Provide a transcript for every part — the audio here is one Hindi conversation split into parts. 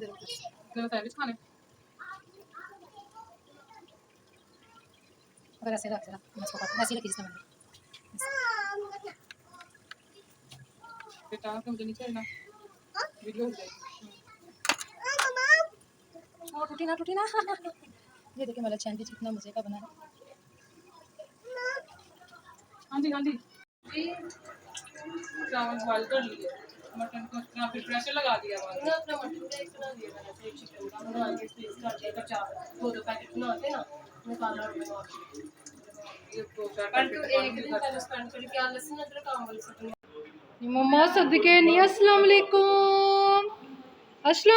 सैंडविच खाने अगर ऐसे रख जरा इसको काट ऐसे रखी जिसने मैंने बेटा मुझे नीचे ना वीडियो हो जाएगी और टूटी ना ये देखिए वाला सैंडविच कितना मजे का बना है। हाँ जी चावल बॉईल कर लिए मटन को यहाँ पे प्रेशर लगा दिया अपना मटन का एक बना दिया मैंने एक चिकन का बना के पीस काट दिया चावल दो पैकेट बनाते ना निकालना ये दो चार एक दिन पहले स्पेंड करके आ लहसुन अदरक आंवल से मोमो सदके नहीं अस्सलाम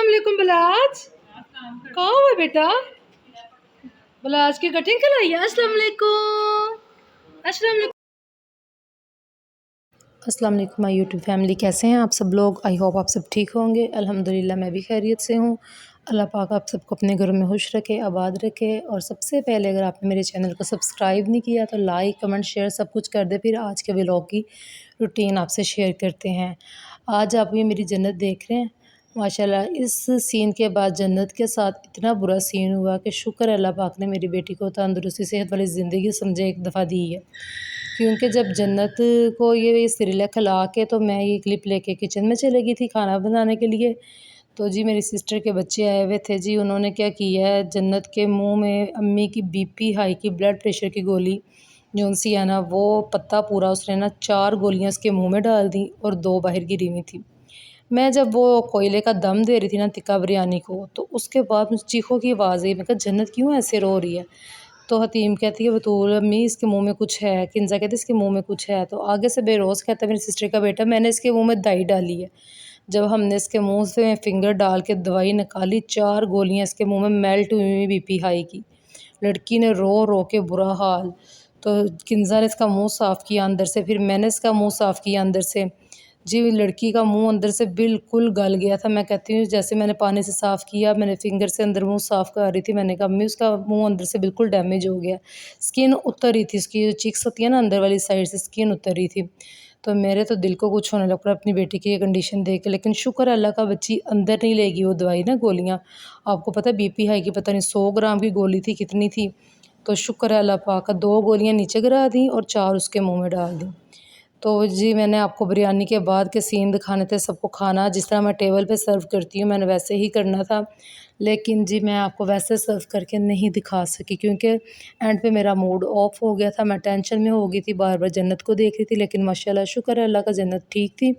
वालेकुम बलाज कहाँ हुआ बेटा बलाज की कटिंग कराई है अस्सलाम वालेकुम माय यूट्यूब फैमिली, कैसे हैं आप सब लोग। आई होप आप सब ठीक होंगे। अल्हम्दुलिल्लाह मैं भी खैरियत से हूँ। अल्लाह पाक आप सबको अपने घरों में खुश रखे, आबाद रखे। और सबसे पहले अगर आपने मेरे चैनल को सब्सक्राइब नहीं किया तो लाइक कमेंट शेयर सब कुछ कर दे। फिर आज के व्लॉग की रूटीन आपसे शेयर करते हैं। आज आप ये मेरी जन्नत देख रहे हैं माशाल्लाह। इस सीन के बाद जन्नत के साथ इतना बुरा सीन हुआ कि शुक्र अल्लाह पाक ने मेरी बेटी को तंदुरुस्ती सेहत वाली ज़िंदगी समझे एक दफ़ा दी है। क्योंकि जब जन्नत को ये सिरेलैक खिला के तो मैं ये क्लिप लेके किचन में चली गई थी खाना बनाने के लिए। तो जी मेरी सिस्टर के बच्चे आए हुए थे जी, उन्होंने क्या किया है जन्नत के मुंह में अम्मी की बीपी हाई की ब्लड प्रेशर की गोली जो सी है ना वो पत्ता पूरा उसने ना 4 गोलियां उसके मुंह में डाल दी और 2 बाहर गिरी हुई थी। मैं जब वो कोयले का दम दे रही थी ना टिक्का बिरयानी को तो उसके बाद मुझे चीखों की आवाज़ आई। मैं कहा जन्नत क्यों ऐसे रो रही है। तो हतीम कहती है बतूल अम्मी इसके मुंह में कुछ है। किंजा कहती है इसके मुंह में कुछ है। तो आगे से बेरोज़ कहता है मेरी सिस्टर का बेटा मैंने इसके मुंह में दवाई डाली है। जब हमने इसके मुंह से फिंगर डाल के दवाई निकाली 4 गोलियां इसके मुंह में मेल्ट हुई हुई बीपी हाई की। लड़की ने रो रो के बुरा हाल। तो किंजा ने इसका मुंह साफ़ किया अंदर से, फिर मैंने इसका मुंह साफ़ किया अंदर से। जी लड़की का मुंह अंदर से बिल्कुल गल गया था। मैं कहती हूँ जैसे मैंने पानी से साफ़ किया, मैंने फिंगर से अंदर मुंह साफ़ कर रही थी, मैंने कहा अम्मी उसका मुंह अंदर से बिल्कुल डैमेज हो गया। स्किन उतर रही थी, उसकी जो चिक्स होती है ना अंदर वाली साइड से स्किन उतर रही थी। तो मेरे तो दिल को कुछ होने लग पड़ा अपनी बेटी की ये कंडीशन देख के। लेकिन शुक्र अल्लाह का बच्ची अंदर नहीं लेगी वो दवाई ना गोलियाँ। आपको पता है बीपी हाई की पता नहीं 100 ग्राम की गोली थी कितनी थी। तो शुक्र है अल्लाह पाक का 2 गोलियाँ नीचे गिरा दी और 4 उसके मुँह में डाल दी। तो जी मैंने आपको बिरयानी के बाद के सीन दिखाने थे सबको। खाना जिस तरह मैं टेबल पे सर्व करती हूँ मैंने वैसे ही करना था, लेकिन जी मैं आपको वैसे सर्व करके नहीं दिखा सकी क्योंकि एंड पे मेरा मूड ऑफ हो गया था। मैं टेंशन में हो गई थी, बार बार जन्नत को देख रही थी। लेकिन माशाल्लाह शुक्र है अल्लाह का जन्नत ठीक थी।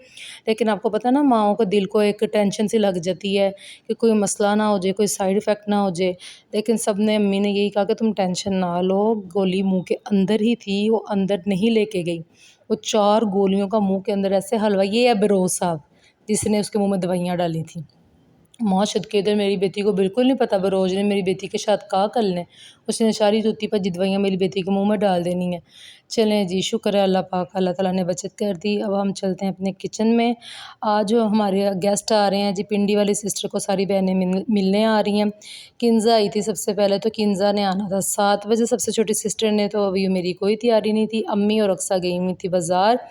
लेकिन आपको पता ना माओं को दिल को एक टेंशन सी लग जाती है कि कोई मसला ना हो जाए, कोई साइड इफ़ेक्ट ना हो जाए। लेकिन सब ने अम्मी ने यही कहा कि तुम टेंशन ना लो, गोली मुँह के अंदर ही थी, वो अंदर नहीं लेके गई। वो 4 गोलियों का मुँह के अंदर ऐसे हलवा। ये है बरोज़ साहब जिसने उसके मुँह में दवाइयाँ डाली थी। माशद के इधर मेरी बेटी को बिल्कुल नहीं पता बरोज ने मेरी बेटी के साथ का कर लें। उसने सारी जूती पर दवाइयाँ मेरी बेटी के मुँह में डाल देनी है। चलें जी शुक्र है अल्लाह पाक, अल्लाह ताला ने बचत कर दी। अब हम चलते हैं अपने किचन में। आज जो हमारे गेस्ट आ रहे हैं जी, पिंडी वाली सिस्टर को सारी बहनें मिलने आ रही हैं। किंजा आई थी सबसे पहले, तो किंजा ने आना था 7 बजे। सबसे छोटी सिस्टर ने तो अभी मेरी कोई तैयारी नहीं थी। अम्मी और अक्सा गई हुई थी बाज़ार।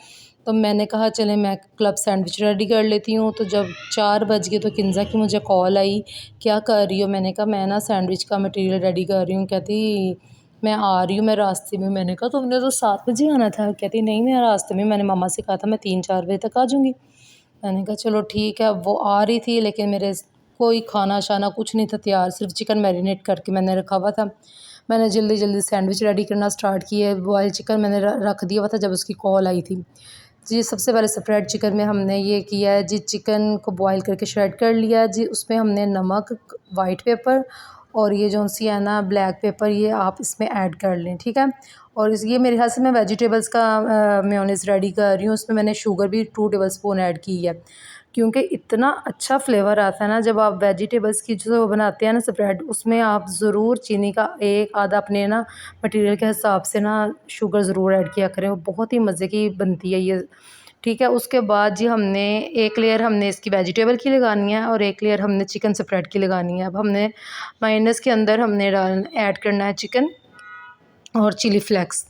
तो मैंने कहा चलें मैं क्लब सैंडविच रेडी कर लेती हूँ। तो जब 4 बज गए तो किंजा की मुझे कॉल आई, क्या कर रही हो। मैंने कहा मैं ना सैंडविच का मटेरियल रेडी कर रही हूँ। कहती मैं आ रही हूँ, मैं रास्ते में। मैंने कहा तुमने तो 7 बजे आना था। कहती नहीं मैं रास्ते में, मैंने मामा से कहा था मैं 3-4 बजे तक आ जाऊँगी। मैंने कहा चलो ठीक है। वो आ रही थी लेकिन मेरे कोई खाना शाना कुछ नहीं था तैयार, सिर्फ चिकन मैरिनेट करके मैंने रखा हुआ था। मैंने जल्दी जल्दी सैंडविच रेडी करना स्टार्ट किया। बॉयल चिकन मैंने रख दिया हुआ था जब उसकी कॉल आई थी जी। सबसे पहले स्प्रेड चिकन में हमने ये किया है जी, चिकन को बॉईल करके श्रेड कर लिया जी। उसमें हमने नमक, वाइट पेपर और ये जो सी है ना ब्लैक पेपर, ये आप इसमें ऐड कर लें, ठीक है। और ये मेरे ख्याल से मैं वेजिटेबल्स का मेयोनीज़ रेडी कर रही हूँ। उसमें मैंने शुगर भी 2 टेबलस्पून ऐड की है क्योंकि इतना अच्छा फ्लेवर आता है ना जब आप वेजिटेबल्स की जो बनाते हैं ना स्प्रेड, उसमें आप ज़रूर चीनी का 1 आधा अपने ना मटेरियल के हिसाब से ना शुगर ज़रूर ऐड किया करें, वो बहुत ही मज़े की बनती है ये, ठीक है। उसके बाद जी हमने एक लेयर हमने इसकी वेजिटेबल की लगानी है और एक लेयर हमने चिकन स्प्रेड की लगानी है। अब हमने मायोनीज़ के अंदर हमने ऐड करना है चिकन और चिली फ्लेक्स,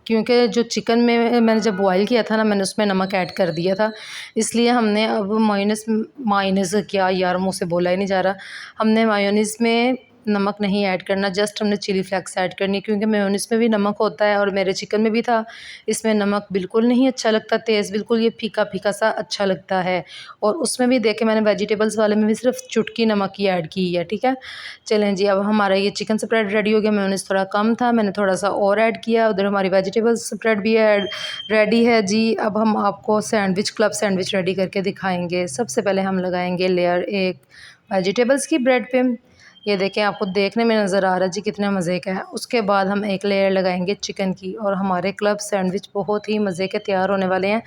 क्योंकि जो चिकन में मैंने जब बॉयल किया था ना, मैंने उसमें नमक ऐड कर दिया था, इसलिए हमने अब मायोनीज़ क्या यार, मुँह से बोला ही नहीं जा रहा। हमने मायोनीज़ में नमक नहीं ऐड करना, जस्ट हमने चिली फ्लेक्स ऐड करनी, क्योंकि मेयोनीज़ में भी नमक होता है और मेरे चिकन में भी था। इसमें नमक बिल्कुल नहीं अच्छा लगता, टेस्ट बिल्कुल ये फीका फीका सा अच्छा लगता है। और उसमें भी देखे मैंने वेजिटेबल्स वाले में भी सिर्फ चुटकी नमक ही ऐड की है, ठीक है। चलें जी, अब हमारा ये चिकन स्प्रेड रेडी हो गया। मेयोनीज़ थोड़ा कम था, मैंने थोड़ा सा और ऐड किया। उधर हमारी वेजिटेबल स्प्रेड भी ऐड रेडी है जी। अब हम आपको क्लब सैंडविच रेडी करके दिखाएंगे। सबसे पहले हम लगाएंगे लेयर एक वेजिटेबल्स की ब्रेड पे। ये देखें, आपको देखने में नज़र आ रहा है जी कितने मज़े का है। उसके बाद हम एक लेयर लगाएंगे चिकन की, और हमारे क्लब सैंडविच बहुत ही मज़े के तैयार होने वाले हैं।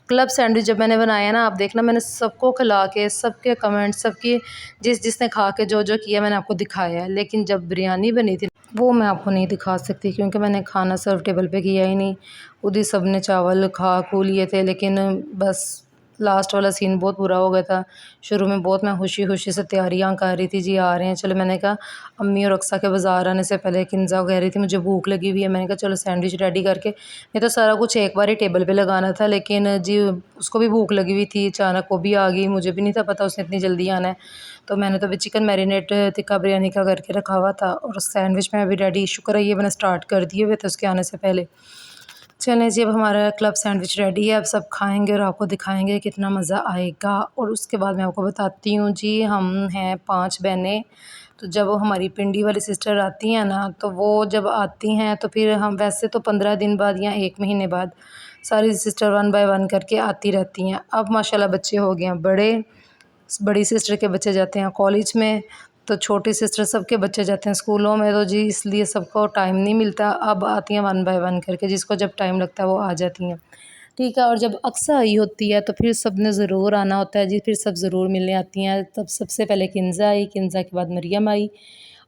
क्लब सैंडविच जब मैंने बनाया ना, आप देखना, मैंने सबको खिला के, सबके कमेंट, सबकी जिसने खा के जो जो किया मैंने आपको दिखाया है। लेकिन जब बिरयानी बनी थी वो मैं आपको नहीं दिखा सकती, क्योंकि मैंने खाना सर्व टेबल पे किया ही नहीं। उधर सब ने चावल खा खू लिए थे, लेकिन बस लास्ट वाला सीन बहुत बुरा हो गया था। शुरू में बहुत मैं खुशी खुशी से तैयारियां कर रही थी जी, आ रहे हैं चलो। मैंने कहा अम्मी और अक्सा के बाज़ार आने से पहले किंजा कह रही थी मुझे भूख लगी हुई है, मैंने कहा चलो सैंडविच रेडी करके, ये तो सारा कुछ एक बार ही टेबल पे लगाना था। लेकिन जी उसको भी भूख लगी हुई थी, अचानक वो भी आ गई, मुझे भी नहीं था पता उसने इतनी जल्दी आना है। तो मैंने तो अभी चिकन मैरिनेट टिक्का बिरयानी का करके रखा हुआ था, और सैंडविच में अभी रेडी, शुक्र है ये मैंने स्टार्ट कर दिए हुए थे उसके आने से पहले। चलें जी, अब हमारा क्लब सैंडविच रेडी है। अब सब खाएंगे और आपको दिखाएंगे कितना मज़ा आएगा। और उसके बाद मैं आपको बताती हूँ जी, हम हैं 5 बहनें। तो जब वो हमारी पिंडी वाली सिस्टर आती हैं ना, तो वो जब आती हैं तो फिर हम वैसे तो 15 दिन बाद या 1 महीने बाद सारी सिस्टर 1 बाय 1 करके आती रहती हैं। अब माशाल्लाह बच्चे हो गए हैं बड़े, बड़ी सिस्टर के बच्चे जाते हैं कॉलेज में, तो छोटी सिस्टर सबके बच्चे जाते हैं स्कूलों में, तो जी इसलिए सबको टाइम नहीं मिलता। अब आती हैं 1 बाय 1 करके, जिसको जब टाइम लगता है वो आ जाती हैं, ठीक है। और जब अक्सा आई होती है तो फिर सब ने ज़रूर आना होता है जी, फिर सब ज़रूर मिलने आती हैं। तब सबसे पहले किंज़ा आई, किंज़ा के बाद मरियम आई।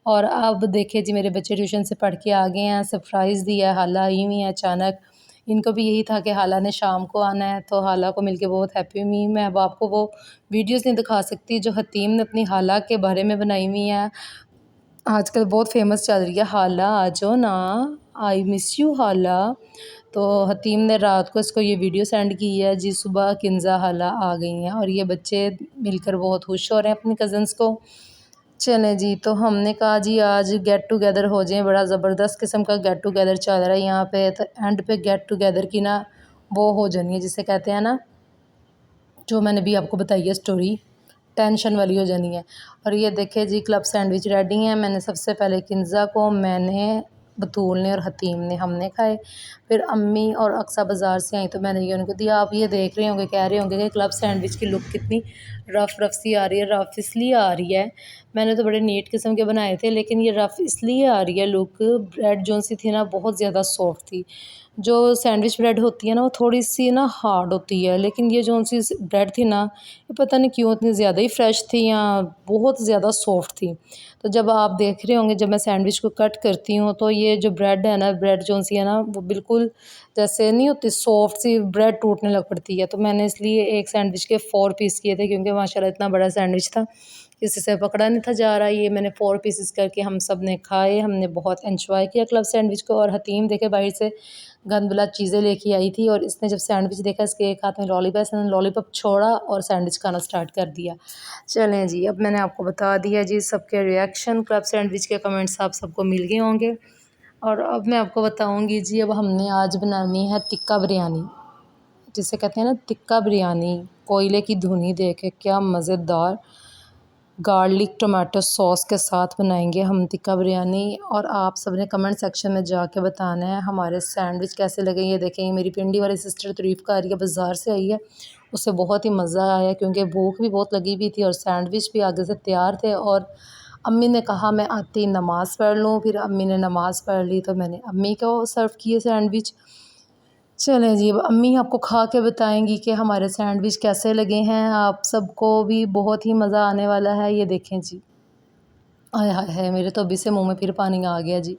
और अब देखिए जी, मेरे बच्चे ट्यूशन से पढ़ के आ गए हैं, सरप्राइज़ दिया है, हाला आई हुई हैं अचानक। इनको भी यही था कि हाला ने शाम को आना है, तो हाला को मिलके बहुत हैप्पी हुई। मैं अब आपको वो वीडियोज़ नहीं दिखा सकती जो हतीम ने अपनी हाला के बारे में बनाई हुई हैं। आजकल बहुत फेमस चल रही है, हाला आ जाओ ना, आई मिस यू हाला। तो हतीम ने रात को इसको ये वीडियो सेंड की है जी, सुबह किंज़ा हाला आ गई हैं, और ये बच्चे मिलकर बहुत खुश हो रहे हैं अपनी कज़न्स को। चलें जी, तो हमने कहा जी आज गेट टुगेदर हो जाए, बड़ा ज़बरदस्त किस्म का गेट टुगेदर चल रहा है यहाँ पे। तो एंड पे गेट टुगेदर की ना वो हो जानी है, जिसे कहते हैं ना, जो मैंने भी आपको बताई है स्टोरी, टेंशन वाली हो जानी है। और ये देखिए जी, क्लब सैंडविच रेडी हैं। मैंने सबसे पहले किंज़ा को, मैंने, बतूल ने और हतीम ने, हमने खाए। फिर अम्मी और अक्सा बाज़ार से आई तो मैंने ये उनको दिया। आप ये देख रहे होंगे, कह रहे होंगे कि क्लब सैंडविच की लुक कितनी रफ़ रफ़ सी आ रही है। रफ़ इसलिए आ रही है, मैंने तो बड़े नीट किस्म के बनाए थे, लेकिन ये रफ़ इसलिए आ रही है लुक, ब्रेड जो सी थी ना बहुत ज़्यादा सॉफ्ट थी। जो सैंडविच ब्रेड होती है ना वो थोड़ी सी ना हार्ड होती है, लेकिन ये जो सी ब्रेड थी ना, ये पता नहीं क्यों इतनी ज़्यादा ही फ्रेश थी या बहुत ज़्यादा सॉफ्ट थी। तो जब आप देख रहे होंगे, जब मैं सैंडविच को कट करती हूँ, तो ये जो ब्रेड है ना, ब्रेड जो सी है ना, वो बिल्कुल जैसे नहीं होती, सॉफ्ट सी ब्रेड टूटने लग पड़ती है। तो मैंने इसलिए एक सैंडविच के 4 पीस किए थे, क्योंकि माशाल्लाह इतना बड़ा सैंडविच था, किसी से पकड़ा नहीं था जा रहा। ये मैंने 4 पीसेस करके हम सब ने खाए, हमने बहुत एंजॉय किया क्लब सैंडविच को। और हतीम देखे बाहर से गंद बिला चीज़ें लेके आई थी, और इसने जब सैंडविच देखा, इसके एक हाथ में लॉलीपॉप, इसने लॉलीपॉप छोड़ा और सैंडविच खाना स्टार्ट कर दिया। चलें जी, अब मैंने आपको बता दिया जी सबके रिएक्शन, क्लब सैंडविच के कमेंट्स आप सबको मिल गए होंगे। और अब मैं आपको बताऊंगी जी, अब हमने आज बनानी है टिक्का बिरयानी, जिसे कहते हैं ना टिक्का बिरयानी। कोयले की धुनी दे के क्या मज़ेदार गार्लिक टमाटो सॉस के साथ बनाएंगे हम टिक्का बिरयानी। और आप सब ने कमेंट सेक्शन में जाके बताना है हमारे सैंडविच कैसे लगे। ये देखें, ये मेरी पिंडी वाली सिस्टर तारीफ़ कर रही है, बाज़ार से आई है, उससे बहुत ही मज़ा आया, क्योंकि भूख भी बहुत लगी हुई थी और सैंडविच भी आगे से तैयार थे। और अम्मी ने कहा मैं आती नमाज़ पढ़ लूँ, फिर अम्मी ने नमाज़ पढ़ ली, तो मैंने अम्मी को सर्व किए सैंडविच। चलें जी, अब अम्मी आपको खा के बताएंगी कि हमारे सैंडविच कैसे लगे हैं। आप सबको भी बहुत ही मज़ा आने वाला है। ये देखें जी, आय हाय हाय, मेरे तो अभी से मुंह में फिर पानी आ गया जी।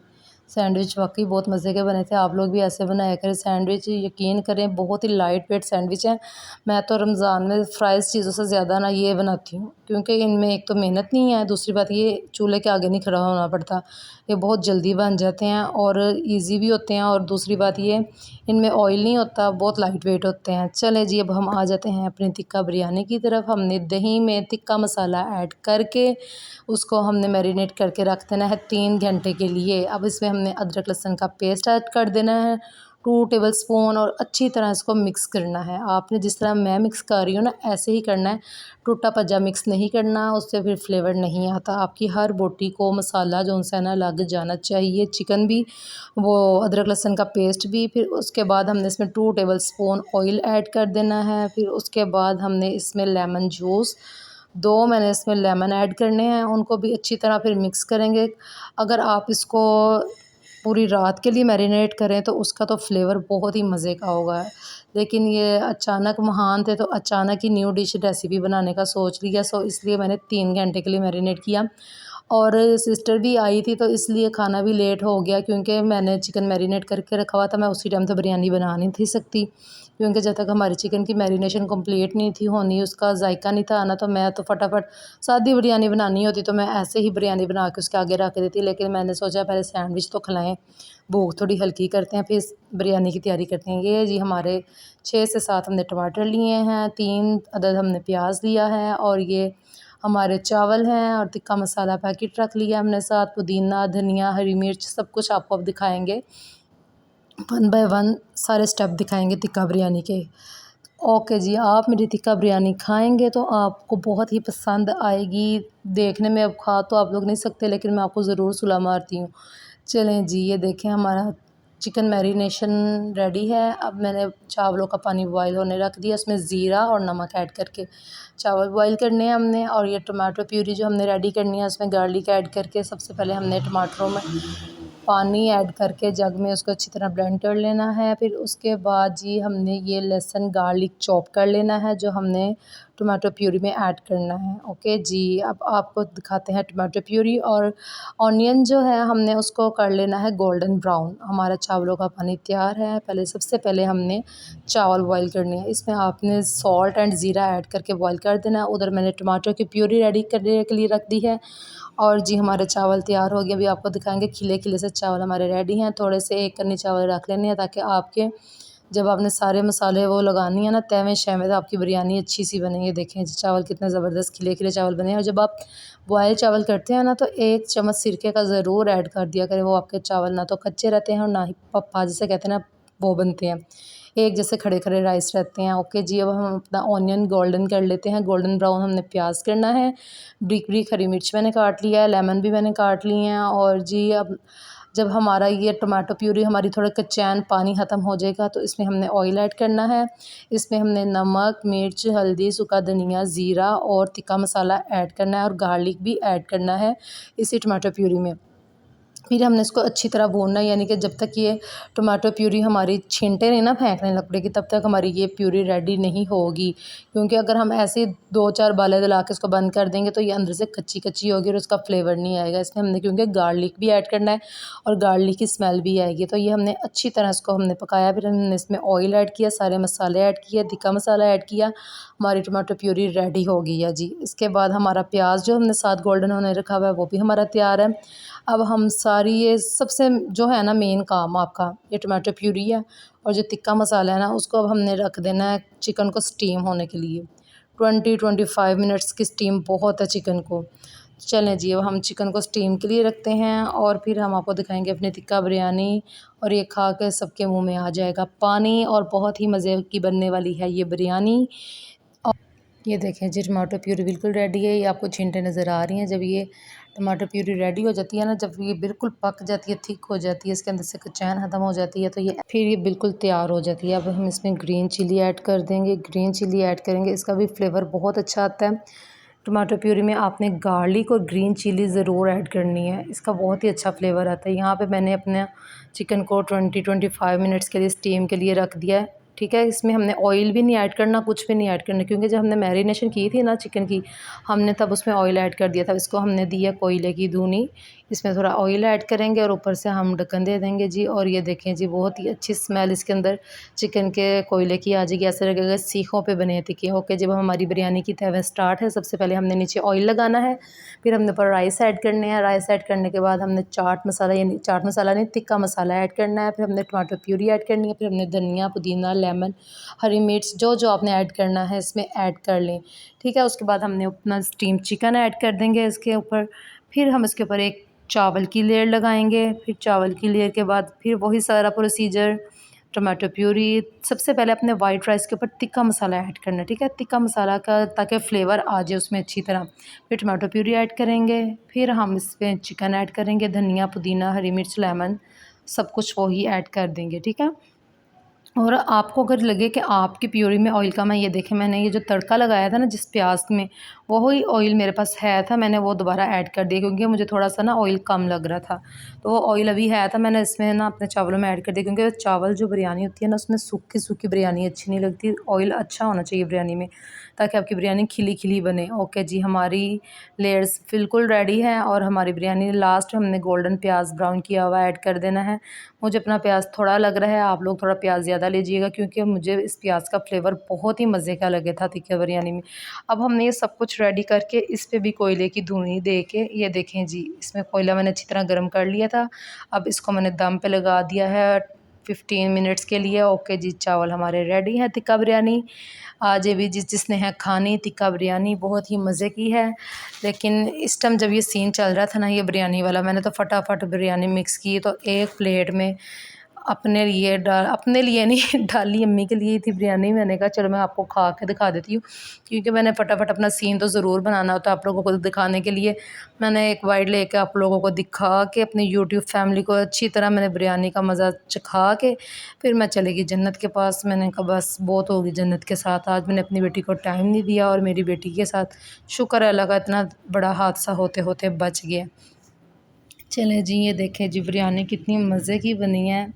सैंडविच वाकई बहुत मज़े के बने थे, आप लोग भी ऐसे बनाया करें सैंडविच, यकीन करें बहुत ही लाइट वेट सैंडविच है। मैं तो रमज़ान में फ्राइज़ चीज़ों से ज़्यादा ना ये बनाती हूँ, क्योंकि इनमें एक तो मेहनत नहीं है, दूसरी बात ये चूल्हे के आगे नहीं खड़ा होना पड़ता, ये बहुत जल्दी बन जाते हैं और इजी भी होते हैं। और दूसरी बात ये इनमें ऑयल नहीं होता, बहुत लाइट वेट होते हैं। चलें जी, अब हम आ जाते हैं अपनी टिक्का बिरयानी की तरफ। हमने दही में टिक्का मसाला ऐड करके उसको हमने मैरिनेट करके रख देना है 3 घंटे के लिए। अब इसमें हमने अदरक लहसुन का पेस्ट ऐड कर देना है 2 टेबलस्पून और अच्छी तरह इसको मिक्स करना है। आपने जिस तरह मैं मिक्स कर रही हूँ ना, ऐसे ही करना है, टूटा पजा मिक्स नहीं करना, उससे फिर फ्लेवर नहीं आता। आपकी हर बोटी को मसाला जो है ना लग जाना चाहिए, चिकन भी, वो अदरक लहसुन का पेस्ट भी। फिर उसके बाद हमने इसमें 2 टेबलस्पून ऑयल ऐड कर देना है। फिर उसके बाद हमने इसमें लेमन जूस, 2 मैंने इसमें लेमन ऐड करने हैं, उनको भी अच्छी तरह फिर मिक्स करेंगे। अगर आप इसको पूरी रात के लिए मैरिनेट करें तो उसका तो फ्लेवर बहुत ही मज़े का होगा। लेकिन ये अचानक महान थे तो अचानक ही न्यू डिश रेसिपी बनाने का सोच लिया, सो इसलिए मैंने 3 घंटे के लिए मैरिनेट किया। और सिस्टर भी आई थी तो इसलिए खाना भी लेट हो गया, क्योंकि मैंने चिकन मैरिनेट करके रखा हुआ था। मैं उसी टाइम तो बिरयानी बना नहीं थी सकती, क्योंकि जब तक हमारी चिकन की मैरिनेशन कंप्लीट नहीं थी होनी, उसका जायका नहीं था आना, तो मैं तो फटाफट सादी बिरयानी बनानी होती तो मैं ऐसे ही बिरयानी बना के उसके आगे रख देती। लेकिन मैंने सोचा पहले सैंडविच तो खिलाएं, भूख थोड़ी हल्की करते हैं, फिर बिरयानी की तैयारी करते हैं। ये जी हमारे 6 से 7 हमने टमाटर लिए हैं, 3 अदद हमने प्याज लिया है, और ये हमारे चावल हैं, और टिक्का मसाला पैकेट रख लिया हमने साथ, पुदीना, धनिया, हरी मिर्च, सब कुछ आपको अब दिखाएंगे, 1 बाय 1 सारे स्टेप दिखाएंगे टिक्का बिरयानी के। ओके जी, आप मेरी टिक्का बिरयानी खाएंगे तो आपको बहुत ही पसंद आएगी। देखने में अब खा तो आप लोग नहीं सकते, लेकिन मैं आपको ज़रूर सुला मारती हूँ। चलें जी, ये देखें हमारा चिकन मैरिनेशन रेडी है। अब मैंने चावलों का पानी बॉयल होने रख दिया, उसमें ज़ीरा और नमक ऐड करके चावल बॉयल करने हैं हमने। और ये टमाटो प्यूरी जो हमने रेडी करनी है, उसमें गार्लिक ऐड करके सबसे पहले हमने टमाटरों में पानी ऐड करके जग में उसको अच्छी तरह ब्लेंड कर लेना है। फिर उसके बाद जी हमने ये लहसुन गार्लिक चॉप कर लेना है, जो हमने टमाटो प्यूरी में ऐड करना है। ओके जी, अब आपको दिखाते हैं टमाटो प्यूरी। और ऑनियन जो है हमने उसको कर लेना है गोल्डन ब्राउन। हमारा चावलों का पानी तैयार है। पहले सबसे पहले हमने चावल बॉईल करने हैं, इसमें आपने सॉल्ट एंड ज़ीरा ऐड करके बॉईल कर देना है। उधर मैंने टमाटो की प्यूरी रेडी करने के लिए रख दी है। और जी हमारे चावल तैयार हो गए, अभी आपको दिखाएंगे खिले खिले से चावल हमारे रेडी हैं। थोड़े से 1 कन्नी चावल रख लेने हैं, ताकि आपके जब आपने सारे मसाले वो लगानी है ना तय शय, तो आपकी बिरयानी अच्छी सी बनेगी। देखें जी चावल कितने ज़बरदस्त खिले खिले चावल बने हैं। और जब आप बॉयल चावल करते हैं ना, तो 1 चम्मच सिरके का ज़रूर ऐड कर दिया करें, वो आपके चावल ना तो कच्चे रहते हैं और ना ही पप्पा जिसे कहते हैं ना वो बनते हैं, एक जैसे खड़े खड़े राइस रहते हैं। ओके जी, अब हम अपना ऑनियन गोल्डन कर लेते हैं, गोल्डन ब्राउन हमने प्याज करना है। ब्रिक ब्रिक हरी मिर्च मैंने काट लिया है, लेमन भी मैंने काट लिए हैं। और जी अब जब हमारा ये टमाटो प्यूरी हमारी थोड़ा कच्चैन पानी ख़त्म हो जाएगा, तो इसमें हमने ऑयल ऐड करना है। इसमें हमने नमक, मिर्च, हल्दी, सूखा धनिया, ज़ीरा और तिक्का मसाला ऐड करना है, और गार्लिक भी ऐड करना है इसी टमाटो प्यूरी में। फिर हमने इसको अच्छी तरह भूनना है, यानी कि जब तक ये टमाटो प्यूरी हमारी छींटे नहीं ना फेंकने लग पड़ेगी, तब तक हमारी ये प्यूरी रेडी नहीं होगी। क्योंकि अगर हम ऐसे 2-4 बाले दिला के इसको बंद कर देंगे, तो ये अंदर से कच्ची कच्ची होगी और उसका फ्लेवर नहीं आएगा। इसमें हमने क्योंकि गार्लिक भी ऐड करना है और गार्लिक की स्मेल भी आएगी, तो ये हमने अच्छी तरह इसको हमने पकाया। फिर हमने इसमें ऑयल ऐड किया, सारे मसाले ऐड किए, तिक्का मसाला ऐड किया, हमारी टमाटो प्यूरी रेडी हो गई है जी। इसके बाद हमारा प्याज जो हमने साथ गोल्डन होने रखा हुआ है, वो भी हमारा तैयार है। अब हम सारी ये सबसे जो है ना मेन काम आपका, ये टमाटो प्यूरी है और जो तिक्का मसाला है ना, उसको अब हमने रख देना है चिकन को स्टीम होने के लिए। 20-25 मिनट्स की स्टीम बहुत है चिकन को। चलें जी, अब हम चिकन को स्टीम के लिए रखते हैं और फिर हम आपको दिखाएंगे अपनी टिक्का बिरयानी। और ये खा के सबके मुंह में आ जाएगा पानी, और बहुत ही मज़े की बनने वाली है ये बिरयानी। और ये देखें जी टमाटो प्यूरी बिल्कुल रेडी है, ये आपको छींटे नज़र आ रही हैं। जब ये टमाटर प्यूरी रेडी हो जाती है ना, जब ये बिल्कुल पक जाती है, थिक हो जाती है, इसके अंदर से कच्चान ख़त्म हो जाती है, तो ये फिर ये बिल्कुल तैयार हो जाती है। अब हम इसमें ग्रीन चिली ऐड कर देंगे, ग्रीन चिली ऐड करेंगे, इसका भी फ्लेवर बहुत अच्छा आता है। टमाटर प्यूरी में आपने गार्लिक और ग्रीन चिली ज़रूर ऐड करनी है, इसका बहुत ही अच्छा फ्लेवर आता है। यहाँ पे मैंने अपने चिकन को 20-25 मिनट्स के लिए स्टीम के लिए रख दिया है। ठीक है। इसमें हमने ऑयल भी नहीं ऐड करना, कुछ भी नहीं ऐड करना, क्योंकि जब हमने मैरिनेशन की थी ना चिकन की, हमने तब उसमें ऑयल ऐड कर दिया था। इसको हमने दिया कोयले की धुनी, इसमें थोड़ा ऑयल ऐड करेंगे और ऊपर से हम ढक्कन दे देंगे जी। और ये देखें जी, बहुत ही अच्छी स्मेल इसके अंदर चिकन के कोयले की आ जाएगी, ऐसा लगेगा सीखों पे बने हैं टिक्के। ओके, जब हमारी बिरयानी की तहवे स्टार्ट है, सबसे पहले हमने नीचे ऑयल लगाना है, फिर हमने ऊपर राइस ऐड करने हैं। राइस ऐड करने के बाद हमने चाट मसाला, यानी चाट मसाला नहीं, तिक्का मसाला ऐड करना है। फिर हमने टमाटर प्यूरी ऐड करनी है, फिर हमने धनिया, पुदीना, लेमन, हरी मिर्च, जो जो आपने ऐड करना है इसमें ऐड कर लें, ठीक है। उसके बाद हमने अपना स्टीम चिकन ऐड कर देंगे इसके ऊपर। फिर हम इसके ऊपर एक चावल की लेयर लगाएंगे, फिर चावल की लेयर के बाद फिर वही सारा प्रोसीजर, टमाटो प्यूरी। सबसे पहले अपने वाइट राइस के ऊपर तिक्का मसाला ऐड करना है, ठीक है, तिक्का मसाला का, ताकि फ्लेवर आ जाए उसमें अच्छी तरह। फिर टमाटो प्यूरी ऐड करेंगे, फिर हम इसमें चिकन ऐड करेंगे, धनिया, पुदीना, हरी मिर्च, लेमन, सब कुछ वही ऐड कर देंगे, ठीक है। और आपको अगर लगे कि आपकी प्यूरी में ऑयल कम है, ये देखें मैंने ये जो तड़का लगाया था ना जिस प्याज में, वही ऑयल मेरे पास है था, मैंने वो दोबारा ऐड कर दिया, क्योंकि मुझे थोड़ा सा ना ऑयल कम लग रहा था। तो वो ऑयल अभी है था, मैंने इसमें ना अपने चावलों में ऐड कर दिया, क्योंकि चावल जो बिरयानी होती है ना, उसमें सूखी सूखी बिरयानी अच्छी नहीं लगती। ऑयल अच्छा होना चाहिए बिरयानी में, ताकि आपकी बिरयानी खिली खिली बने। ओके जी, हमारी लेयर्स बिल्कुल रेडी है और हमारी बिरयानी लास्ट में हमने गोल्डन प्याज ब्राउन किया हुआ ऐड कर देना है। मुझे अपना प्याज थोड़ा लग रहा है, आप लोग थोड़ा प्याज ज़्यादा लीजिएगा, क्योंकि मुझे इस प्याज का फ्लेवर बहुत ही मज़े का लगे था तिक्का बिरयानी में। अब हमने ये सब कुछ रेडी करके इस पे भी कोयले की धुनी दे के, ये देखें जी, इसमें कोयला मैंने अच्छी तरह गर्म कर लिया था। अब इसको मैंने दम पे लगा दिया है 15 मिनट्स के लिए। ओके जी, चावल हमारे रेडी हैं तिक्का बिरयानी। आज ये भी जिसने है खानी तिक्का बिरयानी, बहुत ही मज़े की है। लेकिन इस टाइम जब ये सीन चल रहा था ना ये बिरयानी वाला, मैंने तो फटाफट बिरयानी मिक्स की, तो एक प्लेट में अपने लिए नहीं डाली, अम्मी के लिए थी बिरयानी। मैंने कहा चलो मैं आपको खा के दिखा देती हूँ, क्योंकि मैंने फटाफट अपना सीन तो ज़रूर बनाना होता है आप लोगों को दिखाने के लिए। मैंने एक बाइट लेके आप लोगों को दिखा के अपनी यूट्यूब फैमिली को अच्छी तरह मैंने बिरयानी का मज़ा चखा के फिर मैं चली गई जन्नत के पास। मैंने कहा बस बहुत होगी जन्नत के साथ, आज मैंने अपनी बेटी को टाइम नहीं दिया और मेरी बेटी के साथ शुक्र है अल्लाह का, इतना बड़ा हादसा होते होते बच गया। चलें जी, ये देखें जी बिरयानी कितनी मज़े की बनी है।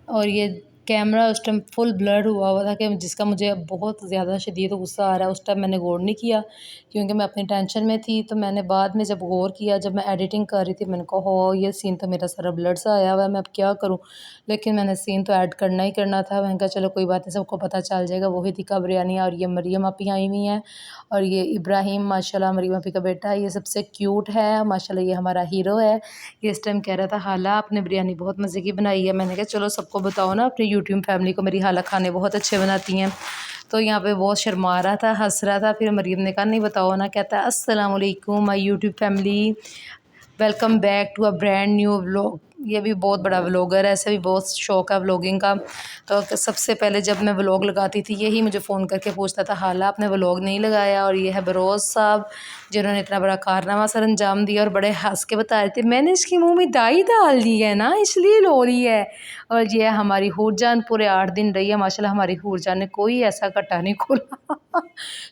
और ये कैमरा उस टाइम फुल ब्लर हुआ था, कि जिसका मुझे बहुत ज़्यादा शदीद गुस्सा आ रहा है। उस टाइम मैंने गौर नहीं किया, क्योंकि मैं अपनी टेंशन में थी। तो मैंने बाद में जब गौर किया, जब मैं एडिटिंग कर रही थी, मैंने कहा हो ये सीन तो मेरा सारा ब्लड सा आया हुआ है, मैं अब क्या करूँ। लेकिन मैंने सीन तो ऐड करना ही करना था। मैंने कहा चलो कोई बात नहीं, सबको पता चल जाएगा वही तिक्का बिरयानी। और ये मरियम आपी आई हुई हैं, और ये इब्राहिम माशाल्लाह मरियम आपी का बेटा है, ये सबसे क्यूट है माशाल्लाह, ये हमारा हीरो है। ये इस टाइम कह रहा था हाला आपने बिरयानी बहुत मज़े की बनाई है। मैंने कहा चलो सबको बताओ ना, अपनी यूट्यूब फैमिली को, मेरी हाला खाने बहुत अच्छे बनाती हैं। तो यहाँ पे बहुत शर्मा रहा था, हंस रहा था। फिर मरियम ने कहा नहीं बताओ ना, कहता है अस्सलाम वालेकुम my YouTube family, welcome back to a brand new vlog. ये भी बहुत बड़ा व्लॉगर है, ऐसे भी बहुत शौक है व्लॉगिंग का। तो सबसे पहले जब मैं व्लॉग लगाती थी, यही मुझे फ़ोन करके पूछता था हाला आपने व्लॉग नहीं लगाया। और ये है बरोज़ साहब, जिन्होंने इतना बड़ा कारनामा सर अंजाम दिया, और बड़े हंस के बता रहे थे मैंने इसके मुंह में दाई डाल दी है ना, इसलिए रो रही है। और ये है हमारी हूरजान, पूरे 8 दिन रही है माशाल्लाह हमारी हूरजान ने, कोई ऐसा कट्टा नहीं खोला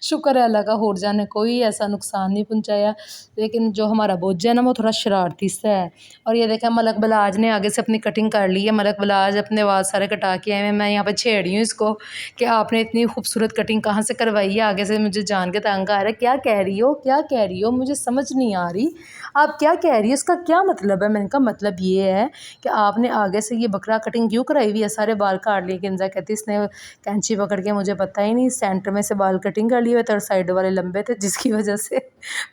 शुक्र है अल्लाह का, हूरजान ने कोई ऐसा नुकसान नहीं पहुँचाया। लेकिन जो हमारा बोझा है ना, वो थोड़ा शरारती सा है। और ये देखा मलक बलाज ने आगे से अपनी कटिंग कर ली है, मलक बलाज अपने वाल सारे कटा के आए हैं। मैं यहाँ पे छेड़ रही हूँ इसको कि आपने इतनी खूबसूरत कटिंग कहाँ से करवाई है, आगे से मुझे जान के तंग आ रहा है। क्या कह रही हो, क्या कह रही हो, मुझे समझ नहीं आ रही, आप क्या कह रही हो, इसका क्या मतलब है। मैंने कहा मतलब ये है कि आपने आगे से ये बकरा कटिंग क्यों कराई हुई है, सारे बाल काट लिए। किंजा कहती इसने कैंची पकड़ के, मुझे पता ही नहीं, सेंटर में से बाल कटिंग कर लिए हुए थे और साइड वाले लंबे थे, जिसकी वजह से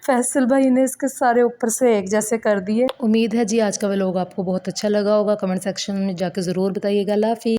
फैसल भाई ने इसके सारे ऊपर से एक जैसे कर दिए। उम्मीद है जी आज का व्लॉग आपको बहुत अच्छा लगा होगा, कमेंट सेक्शन में जाके ज़रूर बताइएगा। अल्लाह हाफ़िज़।